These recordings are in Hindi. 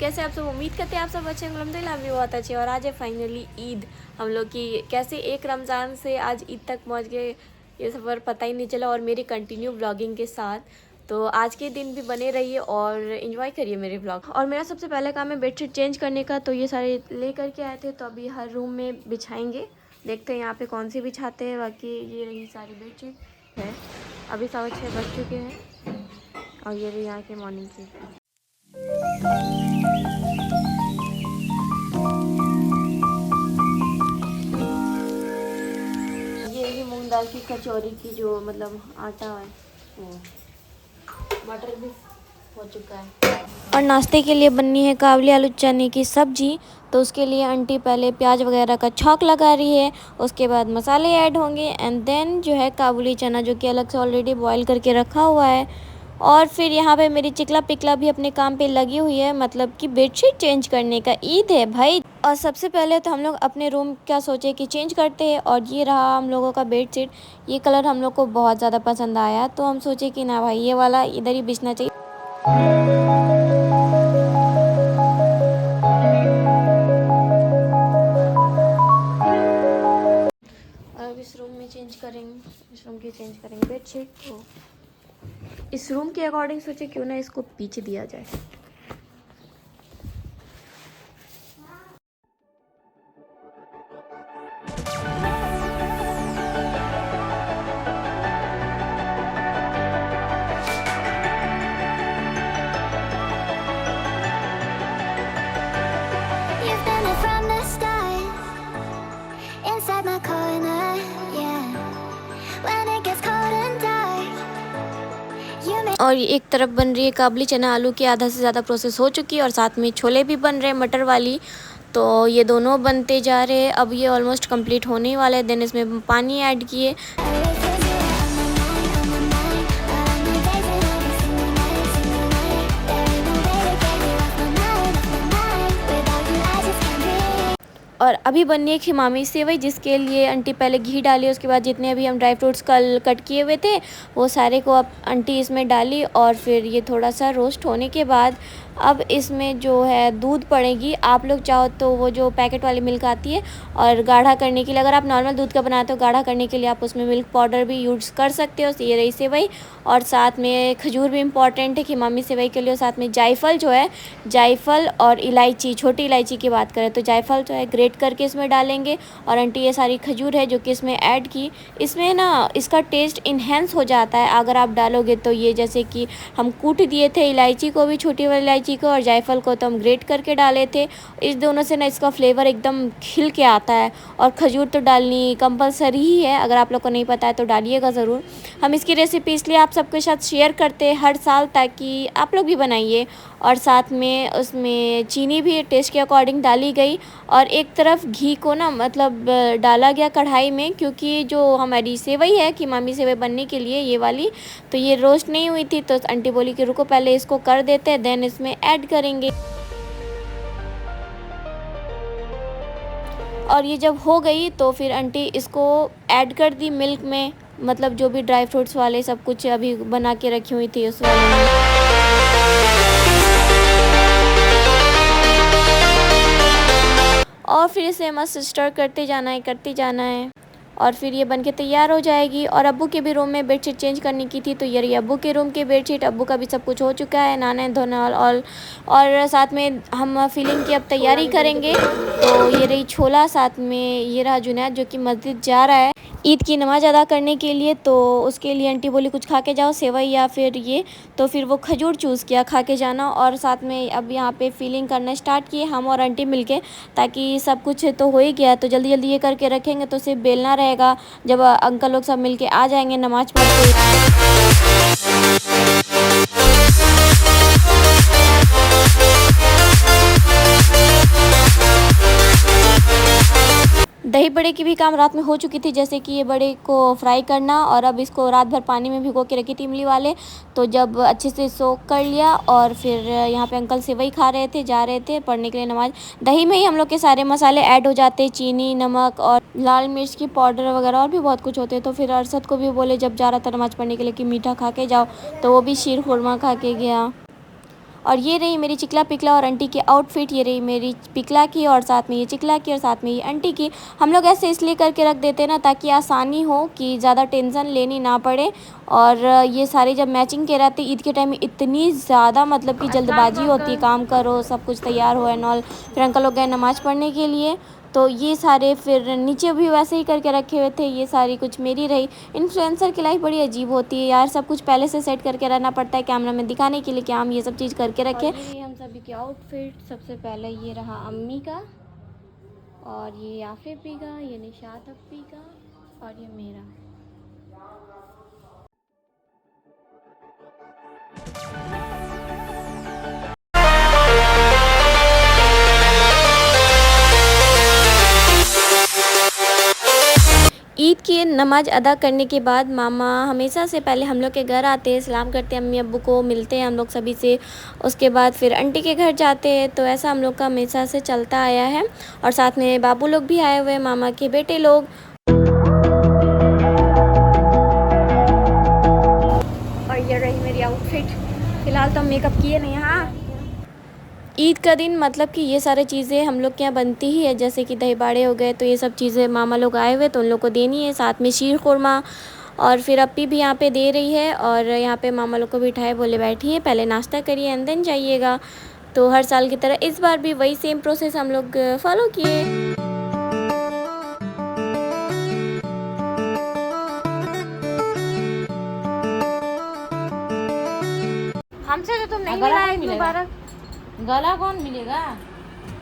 कैसे आप सब? उम्मीद करते हैं आप सब अच्छे होंगे। अल्हम्दुलिल्लाह भी बहुत अच्छे। और आज है फाइनली ईद हम लोग की। कैसे एक रमज़ान से आज ईद तक पहुंच गए, ये सफ़र पता ही नहीं चला। और मेरी कंटिन्यू व्लॉगिंग के साथ तो आज के दिन भी बने रहिए और इन्जॉय करिए मेरे व्लॉग। और मेरा सबसे पहला काम है बेडशीट चेंज करने का। तो ये सारे ले करके आए थे, तो अभी हर रूम में बिछाएंगे। देखते हैं यहाँ पे कौन सी बिछाते हैं। बाकी ये रही सारी बेडशीट है। अभी 6:15 बज चुके हैं और ये रही यहाँ के मॉर्निंग की। ये भी मूंग दाल की कचौरी की जो मतलब आटा है वो। मटर भी हो चुका है। और नाश्ते के लिए बननी है काबुली आलू चने की सब्जी। तो उसके लिए आंटी पहले प्याज वगैरह का छौंक लगा रही है, उसके बाद मसाले ऐड होंगे एंड देन जो है काबुली चना जो कि अलग से ऑलरेडी बॉईल करके रखा हुआ है। और फिर यहाँ पे मेरी चिकला पिकला भी अपने काम पे लगी हुई है, मतलब कि बेडशीट चेंज करने का। ईद है भाई। और सबसे पहले तो हम लोग अपने रूम क्या सोचे कि चेंज करते हैं। और ये रहा हम लोगों का बेडशीट। ये कलर हम लोग को बहुत ज़्यादा पसंद आया, तो हम सोचे कि ना भाई ये वाला इधर ही बिछना चाहिए। अब इस रूम में चेंज करेंगे, इस रूम की चेंज करेंगे बेडशीट। तो इस रूम के अकॉर्डिंग सोचे क्यों ना इसको पीछे दिया जाए। You've been there from the start, inside my corner, yeah. When it gets cold and dark, you make और एक तरफ बन रही है काबली चना आलू की, आधा से ज़्यादा प्रोसेस हो चुकी है। और साथ में छोले भी बन रहे हैं मटर वाली। तो ये दोनों बनते जा रहे हैं। अब ये ऑलमोस्ट कंप्लीट होने ही वाला है। देन इसमें पानी ऐड किए। always with you on my mind, on my mind. All of my days and every single night, single night. There ain't no way to get you off my mind, off my mind. Without you, I just can't breathe. और अभी बननी है खिमामी सेवई, जिसके लिए आंटी पहले घी डाली। उसके बाद जितने अभी हम ड्राई फ्रूट्स कल कट किए हुए थे वो सारे को अब आंटी इसमें डाली। और फिर ये थोड़ा सा रोस्ट होने के बाद अब इसमें जो है दूध पड़ेगी। आप लोग चाहो तो वो जो पैकेट वाली मिल्क आती है, और गाढ़ा करने के लिए अगर आप नॉर्मल दूध का बनाते हो गाढ़ा करने के लिए आप उसमें मिल्क पाउडर भी यूज़ कर सकते हो। तो ये रही सेवई। और साथ में खजूर भी इम्पॉर्टेंट है खिमामी सेवई के लिए। और साथ में जायफल जो है, जायफल और इलायची, छोटी इलायची की बात करें तो जायफल जो है ग्रेट करके इसमें डालेंगे। और आंटी ये सारी खजूर है जो कि इसमें ऐड की। इसमें ना इसका टेस्ट इन्हेंस हो जाता है अगर आप डालोगे तो। ये जैसे कि हम कूट दिए थे इलायची को भी, छोटी वाली इलायची को, और जायफल को तो हम ग्रेट करके डाले थे। इस दोनों से ना इसका फ्लेवर एकदम खिल के आता है। और खजूर तो डालनी कंपलसरी ही है, अगर आप लोग को नहीं पता है तो डालिएगा ज़रूर। हम इसकी रेसिपी इसलिए आप सबके साथ शेयर करते हैं हर साल, ताकि आप लोग भी बनाइए। और साथ में उसमें चीनी भी टेस्ट के अकॉर्डिंग डाली गई। और एक तरफ घी को ना मतलब डाला गया कढ़ाई में, क्योंकि जो हमारी सेवई है खिमामी सेवई बनने के लिए ये वाली, तो ये रोस्ट नहीं हुई थी। तो आंटी बोली कि रुको पहले इसको कर देते हैं, देन इसमें ऐड करेंगे। और ये जब हो गई तो फिर आंटी इसको ऐड कर दी मिल्क में, मतलब जो भी ड्राई फ्रूट्स वाले सब कुछ अभी बना के रखी हुई थी उस वाले में। और फिर इसे मस्त स्टर करते जाना है, करते जाना है। और फिर ये बनके तैयार हो जाएगी। और अब्बू के भी रूम में बेडशीट चेंज करने की थी, तो ये रही अब्बू के रूम की बेडशीट। अब्बू का भी सब कुछ हो चुका है, नहाना धोना और साथ में हम फीलिंग की अब तैयारी करेंगे। तो ये रही छोला, साथ में ये रहा जुनैद जो कि मस्जिद जा रहा है ईद की नमाज़ अदा करने के लिए। तो उसके लिए आंटी बोली कुछ खा के जाओ, सेवई या फिर ये। तो फिर वो खजूर चूज़ किया खा के जाना। और साथ में अब यहाँ पे फीलिंग करना स्टार्ट किए हम और आंटी मिलके, ताकि सब कुछ तो हो ही गया तो जल्दी जल्दी ये करके रखेंगे तो सिर्फ बेलना रहेगा जब अंकल लोग सब मिलके आ जाएंगे नमाज पढ़ के। दही बड़े की भी काम रात में हो चुकी थी, जैसे कि ये बड़े को फ्राई करना। और अब इसको रात भर पानी में भिगो के रखी थी इमली वाले। तो जब अच्छे से सोक कर लिया, और फिर यहाँ पे अंकल सेवई खा रहे थे, जा रहे थे पढ़ने के लिए नमाज। दही में ही हम लोग के सारे मसाले ऐड हो जाते, चीनी, नमक और लाल मिर्च की पाउडर वगैरह और भी बहुत कुछ होते। तो फिर अरशद को भी बोले जब जा रहा था नमाज़ पढ़ने के लिए कि मीठा खा के जाओ, तो वो भी शीर खुरमा खा के गया। और ये रही मेरी चिकला पिकला और आंटी की आउटफिट। ये रही मेरी पिकला की और साथ में ये चिकला की और साथ में ये आंटी की। हम लोग ऐसे इसलिए करके रख देते हैं ना ताकि आसानी हो कि ज़्यादा टेंशन लेनी ना पड़े। और ये सारे जब मैचिंग के रहते ईद के टाइम में इतनी ज़्यादा मतलब कि जल्दबाजी होती है, काम करो सब कुछ तैयार हो एंड ऑल। फिर अंकल लोग गए नमाज़ पढ़ने के लिए, तो ये सारे फिर नीचे भी वैसे ही करके रखे हुए थे। ये सारी कुछ मेरी रही। इन्फ्लुएंसर की लाइफ बड़ी अजीब होती है यार, सब कुछ पहले से सेट करके रहना पड़ता है कैमरा में दिखाने के लिए कि हम ये सब चीज़ करके रखें। ये हम सभी के आउटफिट। सबसे पहले ये रहा अम्मी का, और ये आफिफ भी का, ये निशात अप्पी का, और ये मेरा। ईद की नमाज़ अदा करने के बाद मामा हमेशा से पहले हम लोग के घर आते हैं, सलाम करते हैं, अम्मी अब्बू को मिलते हैं हम लोग सभी से। उसके बाद फिर आंटी के घर जाते हैं। तो ऐसा हम लोग का हमेशा से चलता आया है। और साथ में बाबू लोग भी आए हुए हैं, मामा के बेटे लोग। और ये रही मेरी आउटफिट। फ़िलहाल तो हम मेकअप किए नहीं। हाँ, ईद का दिन मतलब कि ये सारी चीज़ें हम लोग के यहाँ बनती ही है, जैसे कि दही बाड़े हो गए, तो ये सब चीज़ें मामा लोग आए हुए तो उन लोग को देनी है। साथ में शीर खुरमा, और फिर अप्पी भी यहाँ पे दे रही है। और यहाँ पे मामा लोग को भी उठाए, बोले बैठिए पहले नाश्ता करिए एंड देन जाइएगा। तो हर साल की तरह इस बार भी वही सेम प्रोसेस हम लोग फॉलो किए। हमसे तो तुम नहीं मिला ईद मुबारक। गला कौन मिलेगा?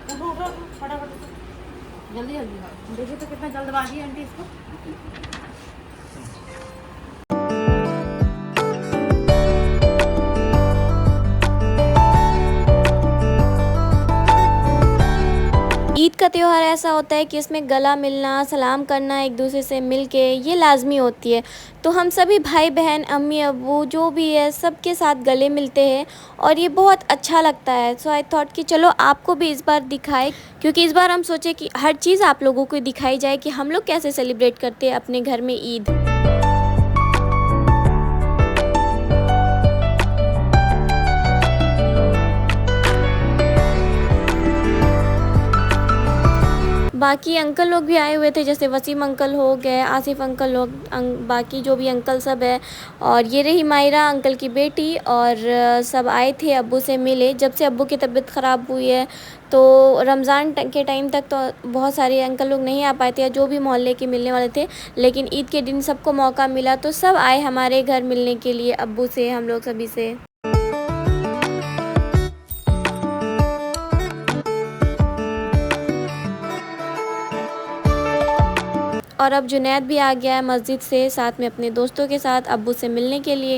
उठो उठो उठो, फटाफट उठो। जल्दी जल्दी। देखिए तो कितना जल्दबाजी है आंटी इसको। ईद का त्यौहार ऐसा होता है कि इसमें गला मिलना, सलाम करना, एक दूसरे से मिल के ये लाजमी होती है। तो हम सभी भाई बहन, अम्मी अब्बू जो भी है सबके साथ गले मिलते हैं और ये बहुत अच्छा लगता है। सो आई थॉट कि चलो आपको भी इस बार दिखाए, क्योंकि इस बार हम सोचे कि हर चीज़ आप लोगों को दिखाई जाए कि हम लोग कैसे सेलिब्रेट करते हैं अपने घर में ईद। बाकी अंकल लोग भी आए हुए थे, जैसे वसीम अंकल हो गए, आसिफ अंकल लोग, बाकी जो भी अंकल सब है। और ये रही मायरा अंकल की बेटी। और सब आए थे, अब्बू से मिले। जब से अब्बू की तबीयत ख़राब हुई है तो रमज़ान के टाइम तक तो बहुत सारे अंकल लोग नहीं आ पाए थे, या जो भी मोहल्ले के मिलने वाले थे। लेकिन ईद के दिन सबको मौका मिला तो सब आए हमारे घर मिलने के लिए, अब्बू से, हम लोग सभी से। और अब जुनैद भी आ गया है मस्जिद से, साथ में अपने दोस्तों के साथ अब्बू से मिलने के लिए।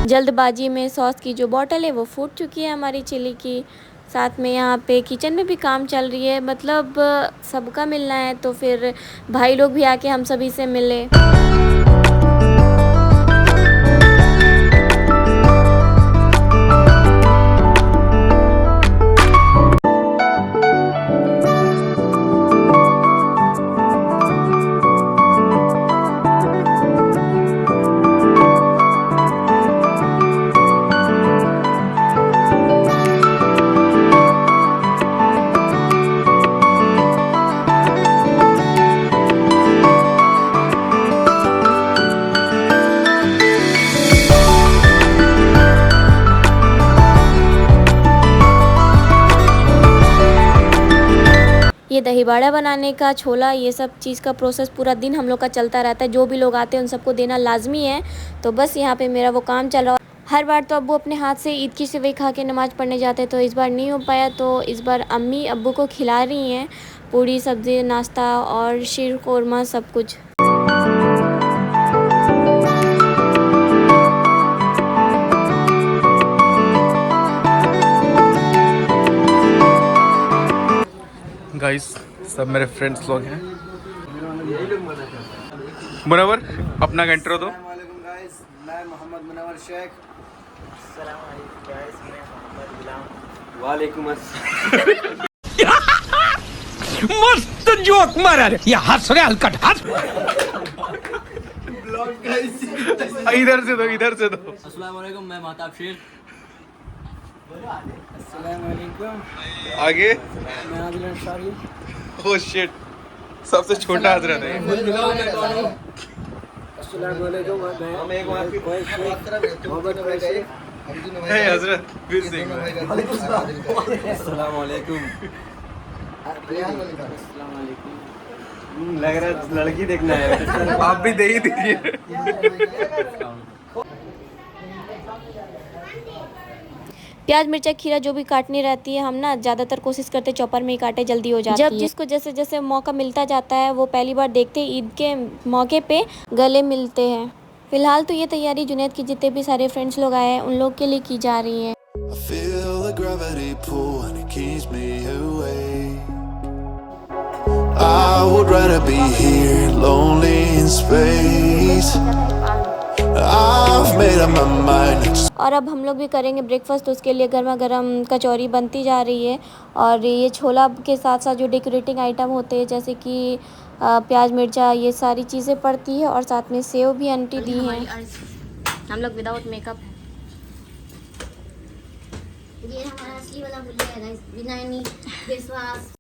जल्दबाजी में सॉस की जो बोतल है वो फूट चुकी है हमारी चिली की। साथ में यहाँ पे किचन में भी काम चल रही है, मतलब सबका मिलना है तो फिर भाई लोग भी आके हम सभी से मिले। ये दही बाड़ा बनाने का, छोला, ये सब चीज़ का प्रोसेस पूरा दिन हम लोग का चलता रहता है। जो भी लोग आते हैं उन सबको देना लाजमी है। तो बस यहाँ पे मेरा वो काम चल रहा है। हर बार तो अब्बू अपने हाथ से ईद की सेवई खा के नमाज़ पढ़ने जाते हैं, तो इस बार नहीं हो पाया। तो इस बार अम्मी अब्बू को खिला रही हैं पूड़ी सब्ज़ी, नाश्ता और शीर खुरमा सब कुछ। गाइस सब मेरे फ्रेंड्स लोग हैं। मुनव्वर अपना इंट्रो दो। मैं मोहम्मद मुनव्वर शेख। अस्सलाम वालेकुम गाइस, मैं मोहम्मद गुलाम। वालेकुम अस्सलाम। मस्त जोक मारा रे, ये हंस रे हलकट हंस। इधर से दो। अस्सलाम वालेकुम, मैं महताब शेख। अस्सलाम वालेकुम, आगे। मैं आदिल अंसारी। ओह शिट, सबसे छोटा हजरत है। अस्सलाम वालेकुम, मैं मोहम्मद कुरैशी। हे हजरत, फिर से एक बार। अस्सलाम वालेकुम। अस्सलाम वालेकुम। लग रहा है लड़की देखना है। आप भी दे ही दीजिए। प्याज मिर्चा खीरा जो भी काटनी रहती है हम ना ज़्यादातर कोशिश करते चॉपर में ही काटे, जल्दी हो जाती है। जब जिसको जैसे जैसे मौका मिलता जाता है वो पहली बार देखते ईद के मौके पे गले मिलते हैं। फिलहाल तो ये तैयारी जुनैद की जितने भी सारे फ्रेंड्स लोग आए हैं उन लोग के लिए की जा रही है। I feel the gravity pull and it keeps me awake. I would rather be here, lonely in space. I've made up my mind. और अब हम लोग भी करेंगे ब्रेकफास्ट, तो उसके लिए गर्मा गर्म कचौरी बनती जा रही है। और ये छोला के साथ साथ जो डेकोरेटिंग आइटम होते हैं जैसे कि प्याज मिर्चा ये सारी चीज़ें पड़ती है और साथ में सेव भी आंटी दी हैं। हम लोग विदाउट मेकअप। ये हमारा असली वाला बुल्ले है गाइस, बिना एनी फेस वॉश।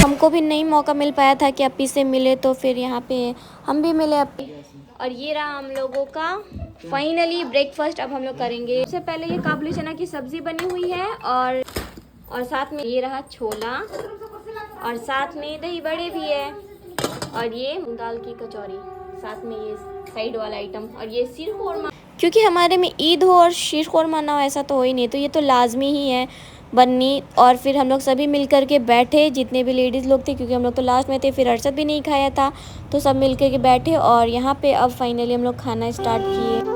हमको भी नहीं मौका मिल पाया था कि अपी से मिले, तो फिर यहाँ पे हम भी मिले अपी। और ये रहा हम लोगों का फाइनली ब्रेकफास्ट। अब हम लोग करेंगे। सबसे पहले ये काबुली चना की सब्जी बनी हुई है और साथ में ये रहा छोला और साथ में दही बड़े भी है और ये दाल की कचौरी, साथ में ये साइड वाला आइटम और ये शीर खोरमा। क्योंकि हमारे में ईद हो और शीर खोरमा ना हो ऐसा तो हो ही नहीं, तो ये तो लाजमी ही है बननी। और फिर हम लोग सभी मिल कर के बैठे, जितने भी लेडीज़ लोग थे, क्योंकि हम लोग तो लास्ट में थे, फिर अरशद भी नहीं खाया था, तो सब मिल कर के बैठे और यहाँ पे अब फाइनली हम लोग खाना स्टार्ट किए।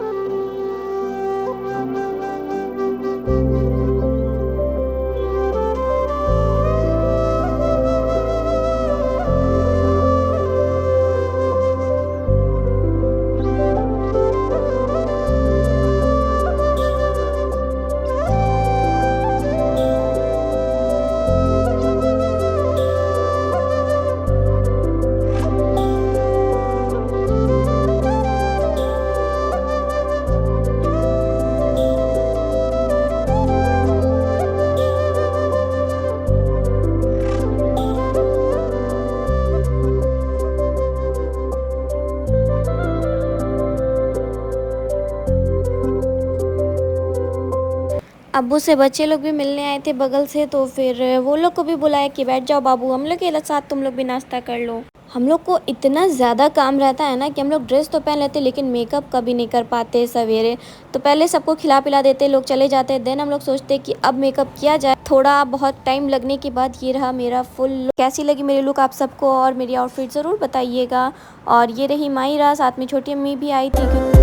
अब्बू से बच्चे लोग भी मिलने आए थे बगल से, तो फिर वो लोग को भी बुलाया कि बैठ जाओ बाबू, हम लोग के साथ तुम लोग भी नाश्ता कर लो। हम लोग को इतना ज़्यादा काम रहता है ना कि हम लोग ड्रेस तो पहन लेते लेकिन मेकअप कभी नहीं कर पाते सवेरे। तो पहले सबको खिला पिला देते, लोग चले जाते, देन हम लोग सोचते कि अब मेकअप किया जाए। थोड़ा बहुत टाइम लगने के बाद ये रहा मेरा फुल लुक। कैसी लगी मेरी लुक आप सबको और मेरी आउटफिट ज़रूर बताइएगा। और ये रही मायरा, साथ में छोटी अम्मी भी आई थी।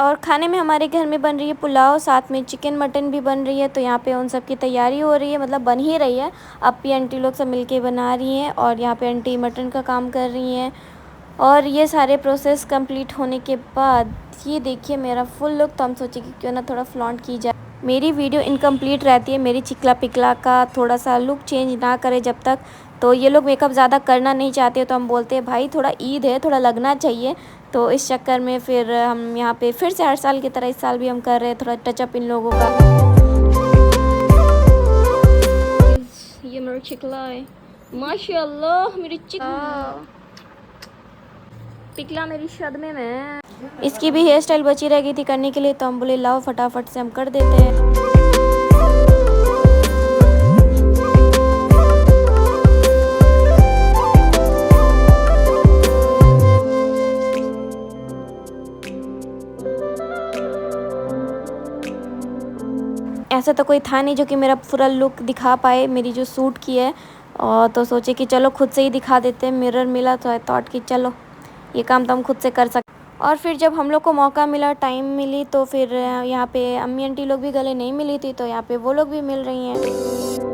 और खाने में हमारे घर में बन रही है पुलाव, साथ में चिकन मटन भी बन रही है। तो यहाँ पे उन सब की तैयारी हो रही है, मतलब बन ही रही है। अपी आंटी लोग सब मिलके बना रही हैं और यहाँ पे आंटी मटन का काम कर रही हैं। और ये सारे प्रोसेस कंप्लीट होने के बाद ये देखिए मेरा फुल लुक। तो हम सोचे कि क्यों ना थोड़ा फ्लॉन्ट की जाए। मेरी वीडियो इनकम्प्लीट रहती है, मेरी चिकला पिकला का थोड़ा सा लुक चेंज ना करे जब तक। तो ये लोग मेकअप ज़्यादा करना नहीं चाहते, तो हम बोलते हैं भाई थोड़ा ईद है, थोड़ा लगना चाहिए। तो इस चक्कर में फिर हम यहाँ पे फिर से हर साल की तरह इस साल भी हम कर रहे हैं थोड़ा टचअप इन लोगों का। ये मेरा चिकला है, माशाल्लाह मेरी चिकला पिकला मेरी सदमे में। इसकी भी हेयर स्टाइल बची रह गई थी करने के लिए, तो हम बोले लाओ फटाफट से हम कर देते हैं। ऐसा तो कोई था नहीं जो कि मेरा पूरा लुक दिखा पाए मेरी जो सूट की है, और तो सोचे कि चलो खुद से ही दिखा देते हैं। मिरर मिला तो आई थॉट कि चलो ये काम तो हम खुद से कर सकते। और फिर जब हम लोग को मौका मिला, टाइम मिली, तो फिर यहाँ पे अम्मी आंटी लोग भी गले नहीं मिली थी, तो यहाँ पे वो लोग भी मिल रही हैं।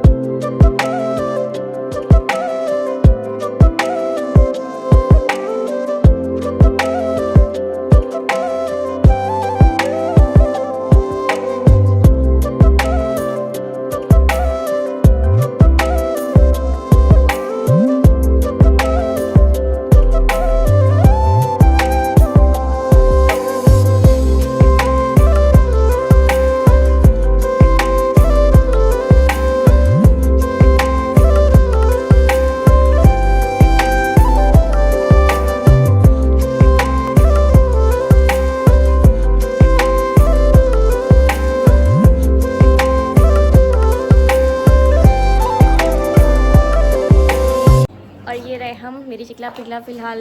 हम मेरी चिकला पिघला फ़िलहाल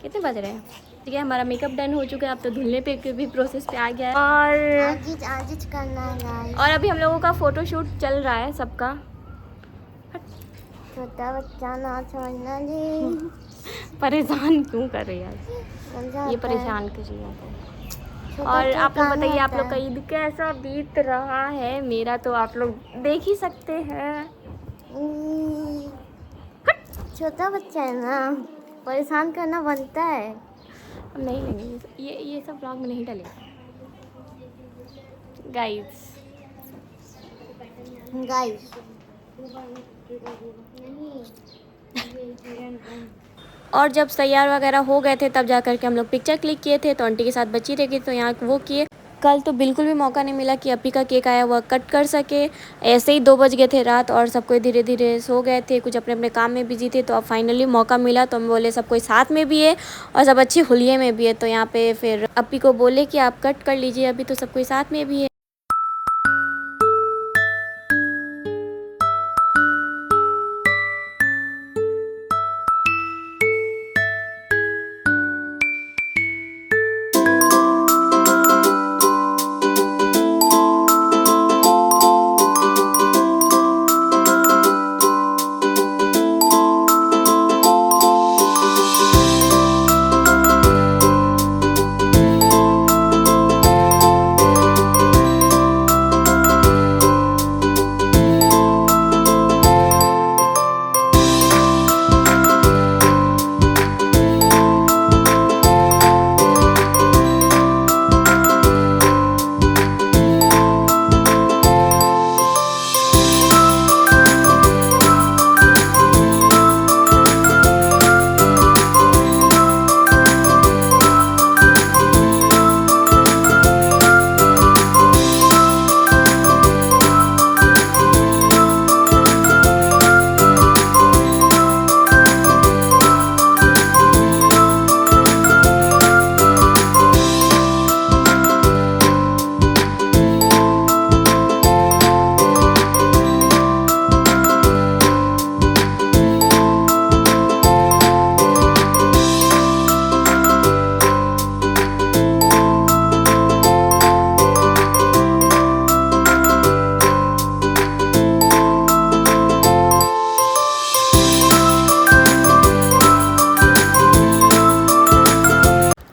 कितने बज रहे हैं? ठीक है, हमारा मेकअप डन हो चुका है, अब तो धुलने पे के भी प्रोसेस पे आ गया है। और आजिज करना है। और अभी हम लोगों का फ़ोटोशूट चल रहा है सबका। छोटा बच्चा ना छोड़ना जी। परेशान क्यों कर रही है? ये परेशान कर रही है। और आप लोग बताइए, आप लोग का ईद कैसा बीत रहा है? मेरा तो आप लोग देख ही सकते हैं। छोटा बच्चा है ना, परेशान करना बनता है। हम नहीं लेंगे ये सब ब्लॉग में नहीं डालेंगे गाइस। और जब तैयार वगैरह हो गए थे तब जा कर के हम लोग पिक्चर क्लिक किए थे, तो आंटी के साथ बच्ची रह गई, तो यहाँ वो किए। कल तो बिल्कुल भी मौका नहीं मिला कि अपी का केक आया वह कट कर सके। ऐसे ही 2 बज गए थे रात और सब कोई धीरे धीरे सो गए थे, कुछ अपने अपने काम में बिजी थे। तो अब फाइनली मौका मिला, तो हम बोले सब कोई साथ में भी है और सब अच्छे हुलिये में भी है। तो यहाँ पे फिर अपी को बोले कि आप कट कर लीजिए, अभी तो सब कोई साथ में भी है।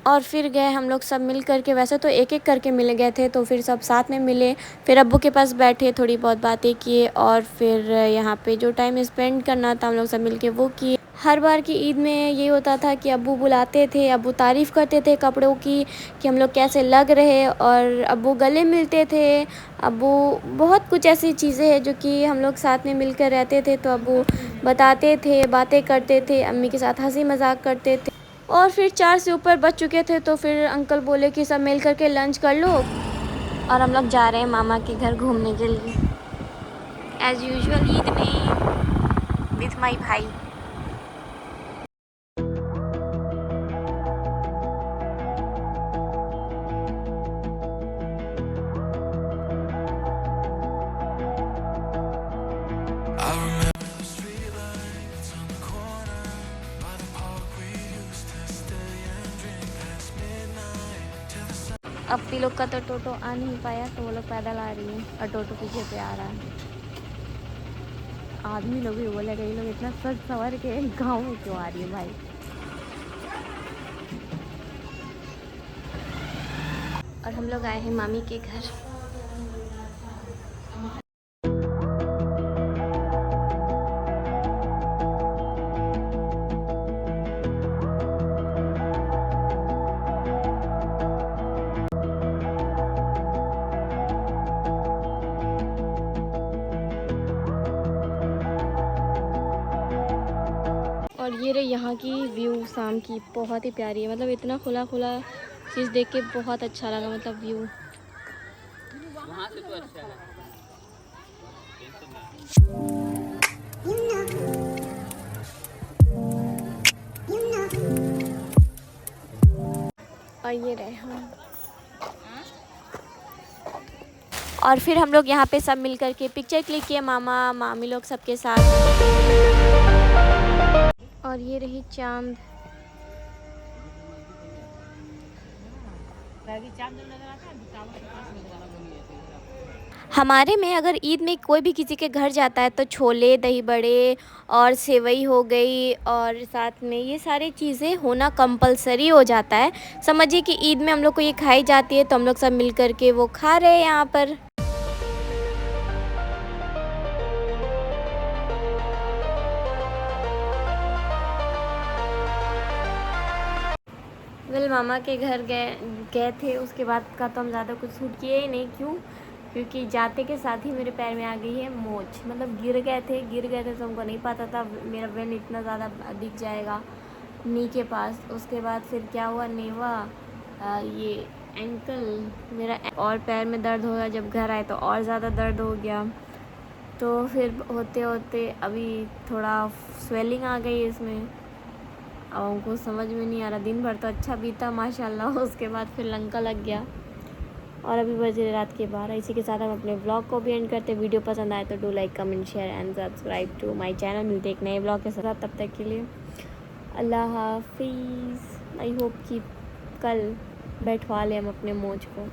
और फिर गए हम लोग सब मिल करके, वैसे तो एक एक करके मिल गए थे, तो फिर सब साथ में मिले, फिर अब्बू के पास बैठे, थोड़ी बहुत बातें किए और फिर यहाँ पे जो टाइम स्पेंड करना था हम लोग सब मिल के वो किए। हर बार की ईद में ये होता था कि अब्बू बुलाते थे, अब्बू तारीफ़ करते थे कपड़ों की कि हम लोग कैसे लग रहे, और अब्बू गले मिलते थे। अब्बू बहुत कुछ ऐसी चीज़ें हैं जो कि हम लोग साथ में मिलकर रहते थे, तो अब्बू बताते थे, बातें करते थे, अम्मी के साथ हंसी मजाक करते थे। और फिर 4 से ऊपर बज चुके थे, तो फिर अंकल बोले कि सब मिल करके लंच कर लो, और हम लोग जा रहे हैं मामा के घर घूमने के लिए एज़ यूजुअल ईद में विथ माई भाई। अपी लोग का तो टोटो आ नहीं पाया, तो वो लोग पैदल आ रही है और टोटो पीछे पे आ रहा है। आदमी लोग भी बोलेगा ये लोग इतना सज सवर के गाँव में क्यों आ रही है भाई। और हम लोग आए हैं मामी के घर। और ये रही यहाँ की व्यू शाम की, बहुत ही प्यारी है। मतलब इतना खुला खुला चीज़ देख के बहुत अच्छा लगा, मतलब व्यू। वहाँ से तो अच्छा है। और ये रहे हम। और फिर हम लोग यहाँ पे सब मिल कर के पिक्चर क्लिक किए, मामा मामी लोग सबके साथ। और ये रही चांद। हमारे में अगर ईद में कोई भी किसी के घर जाता है तो छोले, दही बड़े और सेवई हो गई, और साथ में ये सारी चीज़ें होना कंपलसरी हो जाता है। समझिए कि ईद में हम लोग को ये खाई जाती है, तो हम लोग सब मिल कर के वो खा रहे हैं यहाँ पर। मामा के घर गए थे, उसके बाद का तो हम ज़्यादा कुछ शूट किए ही नहीं। क्योंकि जाते के साथ ही मेरे पैर में आ गई है मोच। मतलब गिर गए थे तो हमको नहीं पता था मेरा वेन इतना ज़्यादा दिख जाएगा नी के पास। उसके बाद फिर क्या हुआ, नेवा ये एंकल मेरा और पैर में दर्द हो गया। जब घर आए तो और ज़्यादा दर्द हो गया। तो फिर होते होते अभी थोड़ा स्वेलिंग आ गई इसमें। अब हमको समझ में नहीं आ रहा। दिन भर तो अच्छा बीता माशाल्लाह, उसके बाद फिर लंका लग गया। और अभी बज रहे रात के 12। इसी के साथ हम अपने ब्लॉग को भी एंड करते। वीडियो पसंद आए तो do like, comment, share and subscribe to my channel. मिलते एक नए ब्लॉग के साथ, तब तक के लिए अल्लाह हाफिज़। आई होप कि कल बैठवा लें हम अपने मोच को।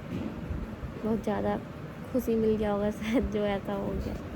बहुत ज़्यादा खुशी मिल गया होगा शायद, जो ऐसा हो गया।